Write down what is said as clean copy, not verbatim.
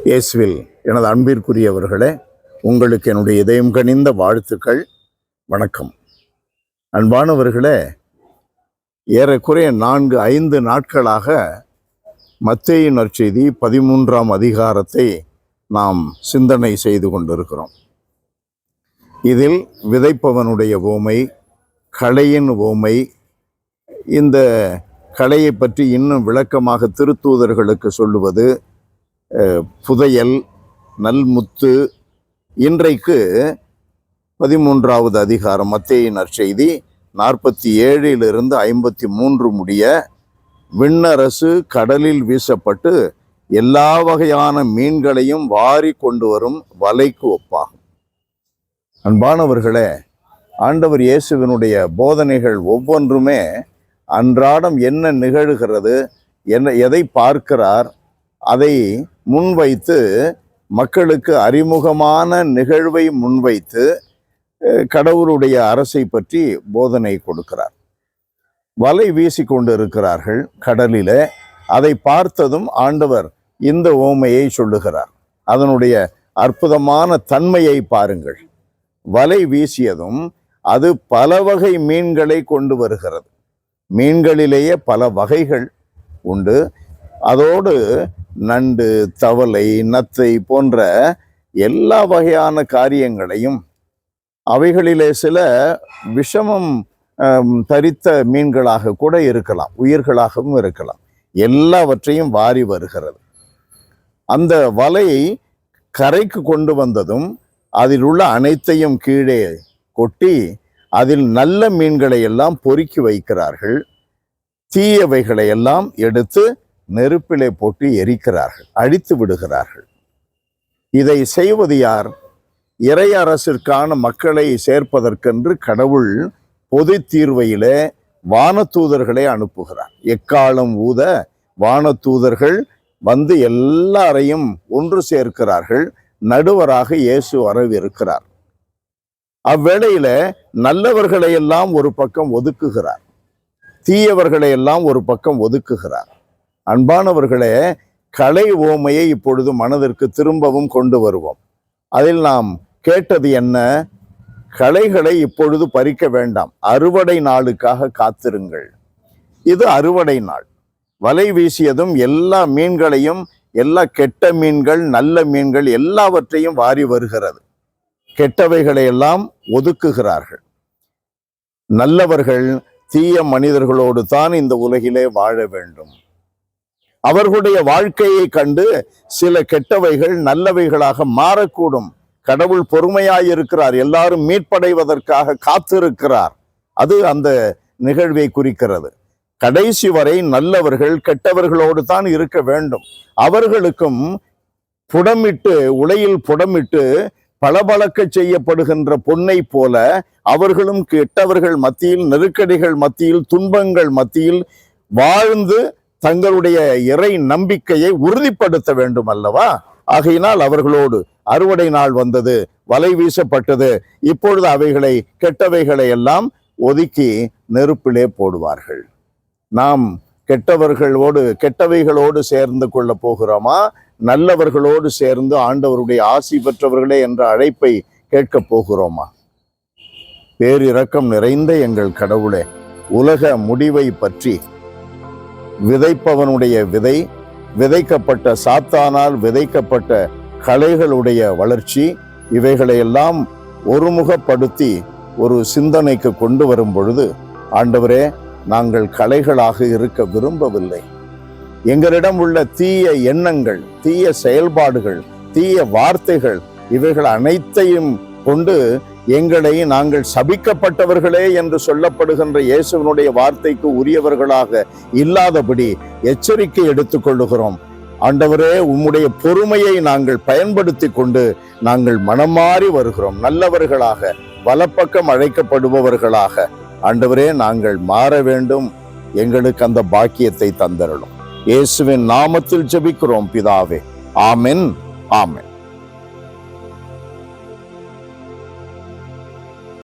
இயேசுவில் எனது அன்பிற்குரியவர்களே, உங்களுக்கு என்னுடைய இதயம் கனிந்த வாழ்த்துக்கள். வணக்கம். அன்பானவர்களே, ஏறக்குறைய 4-5 நாட்களாக மத்தேயு நற்செய்தி 13ஆம் அதிகாரத்தை நாம் சிந்தனை செய்து கொண்டிருக்கிறோம். இதில் விதைப்பவனுடைய உவமை, களையின் உவமை, இந்த களையை பற்றி இன்னும் விளக்கமாக திருத்தூதர்களுக்கு சொல்லுவது, புதையல், நல்முத்து. இன்றைக்கு 13வது அதிகாரம் மத்தேயு நற்செய்தி 47 53 முடிய விண்ணரசு கடலில் வீசப்பட்டு எல்லா வகையான மீன்களையும் வாரி கொண்டு வரும் வலைக்கு ஒப்பாகும். அன்பானவர்களே, ஆண்டவர் இயேசுவினுடைய போதனைகள் ஒவ்வொன்றுமே அன்றாடம் என்ன நிகழ்கிறது, எதை பார்க்கிறார், அதை முன்வைத்து மக்களுக்கு அறிமுகமான நிகழ்வை முன்வைத்து கடவுளுடைய அரசை பற்றி போதனை கொடுக்கிறார். வலை வீசி கொண்டு இருக்கிறார்கள் கடலில. அதை பார்த்ததும் ஆண்டவர் இந்த உவமையை சொல்லுகிறார். அதனுடைய அற்புதமான தன்மையை பாருங்கள். வலை வீசியதும் அது பல வகை மீன்களை கொண்டு வருகிறது. மீன்களிலேயே பல வகைகள் உண்டு. அதோடு நண்டு, தவளை, நத்தை போன்ற எல்லா வகையான காரியங்களையும், அவைகளிலே சில விஷமம் தரித்த மீன்களாக கூட இருக்கலாம், உயிர்களாகவும் இருக்கலாம். எல்லாவற்றையும் வாரி வருகிறது. அந்த வலையை கரைக்கு கொண்டு வந்ததும் அதில் உள்ள அனைத்தையும் கீழே கொட்டி அதில் நல்ல மீன்களை எல்லாம் பொறுக்கி வைக்கிறார்கள். தீயவைகளை எல்லாம் எடுத்து நெருப்பிலே போட்டு எரிக்கிறார்கள், அழித்து விடுகிறார்கள். இதை செய்வது யார்? இறை அரசிற்கான மக்களை சேர்ப்பதற்கென்று கடவுள் பொது தீர்வையிலே வானதூதர்களை அனுப்புகிறார். எக்காலம் ஊத வானதூதர்கள் வந்து எல்லாரையும் ஒன்று சேர்க்கிறார்கள். நடுவராக இயேசு வரவிருக்கிறார். அவ்வேளையில நல்லவர்களை எல்லாம் ஒரு பக்கம் ஒதுக்குகிறார், தீயவர்களை எல்லாம் ஒரு பக்கம் ஒதுக்குகிறார். அன்பானவர்களே, களை உவமையை இப்பொழுது மனதிற்கு திரும்பவும் கொண்டு வருவோம். அதில் நாம் கேட்டது என்ன? களைகளை இப்பொழுது பறிக்க வேண்டாம், அறுவடை நாளுக்காக காத்திருங்கள். இது அறுவடை நாள். வலை வீசியதும் எல்லா மீன்களையும், எல்லா கெட்ட மீன்கள், நல்ல மீன்கள் எல்லாவற்றையும் வாரி வருகிறது. கெட்டவைகளை எல்லாம் ஒதுக்குகிறார்கள். நல்லவர்கள் தீய மனிதர்களோடு தான் இந்த உலகிலே வாழ வேண்டும். அவர்களுடைய வாழ்க்கையை கண்டு சில கெட்டவைகள் நல்லவைகளாக மாறக்கூடும். கடவுள் பொறுமையாயிருக்கிறார், எல்லாரும் மீட்படைவதற்காக காத்திருக்கிறார். அது அந்த நிகழ்வை குறிக்கிறது. கடைசி வரை நல்லவர்கள் கெட்டவர்களோடு தான் இருக்க வேண்டும். அவர்களுக்கும் புடமிட்டு, உலையில் புடமிட்டு பளபளக்க செய்யப்படுகின்ற பொன்னை போல அவர்களும் கெட்டவர்கள் மத்தியில், நெருக்கடிகள் மத்தியில், துன்பங்கள் மத்தியில் வாழ்ந்து தங்களுடைய இறை நம்பிக்கையை உறுதிப்படுத்த வேண்டும் அல்லவா? ஆகையினால் அவர்களோடு அறுவடை நாள் வந்தது, வலை வீசப்பட்டது. இப்பொழுது அவைகளை, கெட்டவைகளை எல்லாம் ஒதுக்கி நெருப்பிலே போடுவார்கள். நாம் கெட்டவைகளோடு சேர்ந்து கொள்ள போகிறோமா, நல்லவர்களோடு சேர்ந்து ஆண்டவருடைய ஆசி பெற்றவர்களே என்ற அழைப்பை கேட்க போகிறோமா? பேரிரக்கம் நிறைந்த எங்கள் கடவுளே, உலக முடிவை பற்றி விதைப்பவனுடைய விதை, விதைக்கப்பட்ட சாத்தானால் விதைக்கப்பட்ட களைகளுடைய வளர்ச்சி, இவைகளையெல்லாம் ஒருமுகப்படுத்தி ஒரு சிந்தனைக்கு கொண்டு வரும் பொழுது, ஆண்டவரே, நாங்கள் களைகளாக இருக்க விரும்பவில்லை. எங்களிடம் உள்ள தீய எண்ணங்கள், தீய செயல்பாடுகள், தீய வார்த்தைகள், இவைகள் அனைத்தையும் கொண்டு எங்களை நாங்கள் சபிக்கப்பட்டவர்களே என்று சொல்லப்படுகின்ற இயேசுவினுடைய வார்த்தைக்கு உரியவர்களாக இல்லாதபடி எச்சரிக்கை எடுத்துக் கொள்ளுகிறோம். ஆண்டவரே, உம்முடைய பொறுமையை நாங்கள் பயன்படுத்தி கொண்டு நாங்கள் மனமாறி வருகிறோம். நல்லவர்களாக, வலப்பக்கம் அழைக்கப்படுபவர்களாக ஆண்டவரே நாங்கள் மாற வேண்டும். எங்களுக்கு அந்த பாக்கியத்தை தந்தருளும். இயேசுவின் நாமத்தில் ஜெபிக்கிறோம் பிதாவே. ஆமென், ஆமென்.